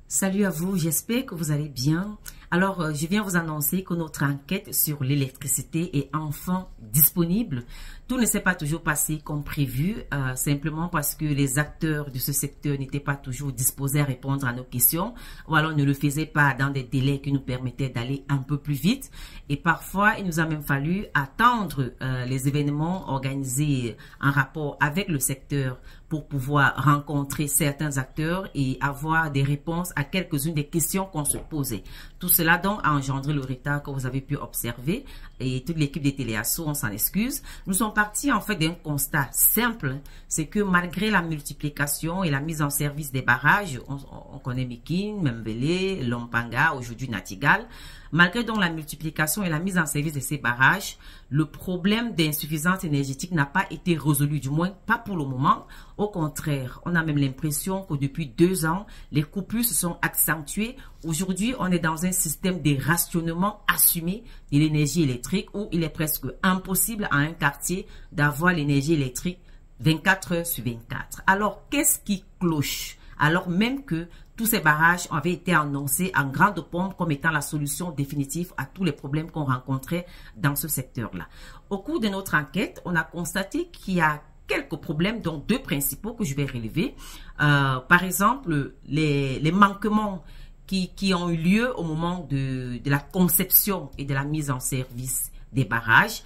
Salut à vous, j'espère que vous allez bien. Alors, je viens vous annoncer que notre enquête sur l'électricité est enfin disponible. Tout ne s'est pas toujours passé comme prévu, simplement parce que les acteurs de ce secteur n'étaient pas toujours disposés à répondre à nos questions, ou alors ne le faisaient pas dans des délais qui nous permettaient d'aller un peu plus vite. Et parfois, il nous a même fallu attendre les événements organisés en rapport avec le secteur pour pouvoir rencontrer certains acteurs et avoir des réponses à quelques-unes des questions qu'on se posait. Tout cela donc a engendré le retard que vous avez pu observer et toute l'équipe des Téléasso, on s'en excuse. Nous sommes partis en fait d'un constat simple, c'est que malgré la multiplication et la mise en service des barrages, on connaît Mikin, Mbele, Lompanga, aujourd'hui Natigal, malgré donc la multiplication et la mise en service de ces barrages, le problème d'insuffisance énergétique n'a pas été résolu, du moins pas pour le moment. Au contraire, on a même l'impression que depuis 2 ans, les coupures se sont accentuées. Aujourd'hui, on est dans un système de rationnement assumé de l'énergie électrique où il est presque impossible à un quartier d'avoir l'énergie électrique 24 heures sur 24. Alors, qu'est-ce qui cloche? Alors même que tous ces barrages avaient été annoncés en grande pompe comme étant la solution définitive à tous les problèmes qu'on rencontrait dans ce secteur-là. Au cours de notre enquête, on a constaté qu'il y a quelques problèmes, donc 2 principaux que je vais relever. Par exemple, les manquements qui ont eu lieu au moment de la conception et de la mise en service des barrages,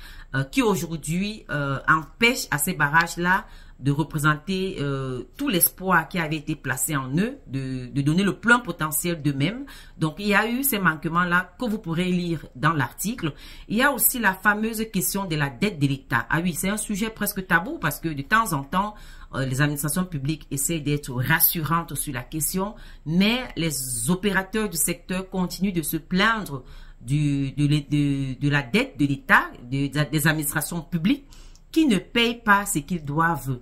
qui aujourd'hui empêchent à ces barrages-là de représenter tout l'espoir qui avait été placé en eux, de donner le plein potentiel d'eux-mêmes. Donc, il y a eu ces manquements-là que vous pourrez lire dans l'article. Il y a aussi la fameuse question de la dette de l'État. Ah oui, c'est un sujet presque tabou parce que de temps en temps, les administrations publiques essaient d'être rassurantes sur la question, mais les opérateurs du secteur continuent de se plaindre de la dette de l'État, des administrations publiques, qui ne payent pas ce qu'ils doivent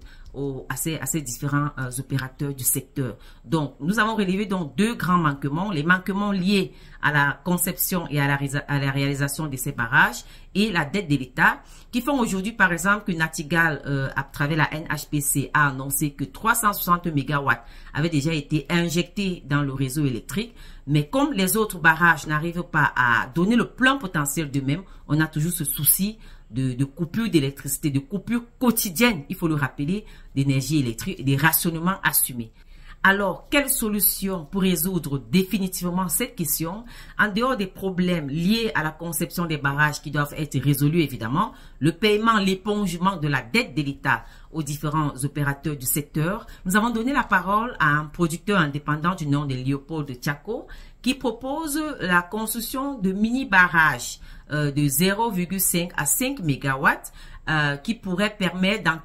à ces différents opérateurs du secteur. Donc, nous avons relevé donc 2 grands manquements, les manquements liés à la conception et à la réalisation de ces barrages et la dette de l'État, qui font aujourd'hui, par exemple, que Natigal, à travers la NHPC, a annoncé que 360 MW avaient déjà été injectés dans le réseau électrique. Mais comme les autres barrages n'arrivent pas à donner le plein potentiel d'eux-mêmes, on a toujours ce souci de coupures d'électricité, de coupures quotidiennes, il faut le rappeler, d'énergie électrique et des rationnements assumés. Alors, quelle solution pour résoudre définitivement cette question? En dehors des problèmes liés à la conception des barrages qui doivent être résolus évidemment, le paiement, l'épongement de la dette de l'État aux différents opérateurs du secteur, nous avons donné la parole à un producteur indépendant du nom de Léopold Tchako qui propose la construction de mini-barrages de 0,5 à 5 MW qui pourraient permettre dans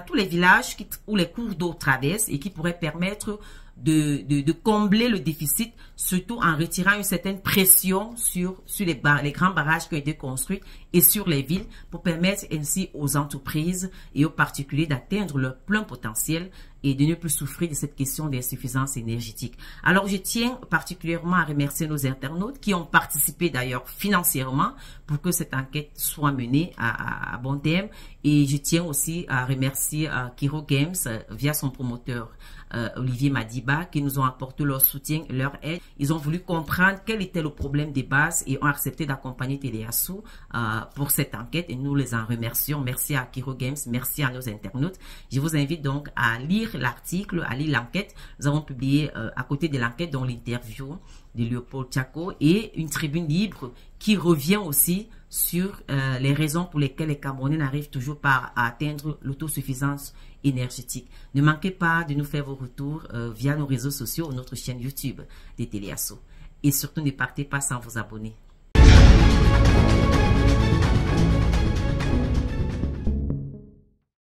tous les villages où les cours d'eau traversent et qui pourraient permettre de combler le déficit, surtout en retirant une certaine pression sur les grands barrages qui ont été construits et sur les villes pour permettre ainsi aux entreprises et aux particuliers d'atteindre leur plein potentiel et de ne plus souffrir de cette question d'insuffisance énergétique. Alors, je tiens particulièrement à remercier nos internautes qui ont participé d'ailleurs financièrement pour que cette enquête soit menée à bon terme. Et je tiens aussi à remercier Kiro Games via son promoteur Olivier Madiba qui nous ont apporté leur soutien et leur aide. Ils ont voulu comprendre quel était le problème des bases et ont accepté d'accompagner Téléasso pour cette enquête et nous les en remercions. Merci à Kiro Games, merci à nos internautes. Je vous invite donc à lire l'article, à lire l'enquête. Nous avons publié à côté de l'enquête dans l'interview de Léopold Tchako et une tribune libre qui revient aussi sur les raisons pour lesquelles les Camerounais n'arrivent toujours pas à atteindre l'autosuffisance énergétique. Ne manquez pas de nous faire vos retours via nos réseaux sociaux ou notre chaîne YouTube des Téléasso. Et surtout, ne partez pas sans vous abonner.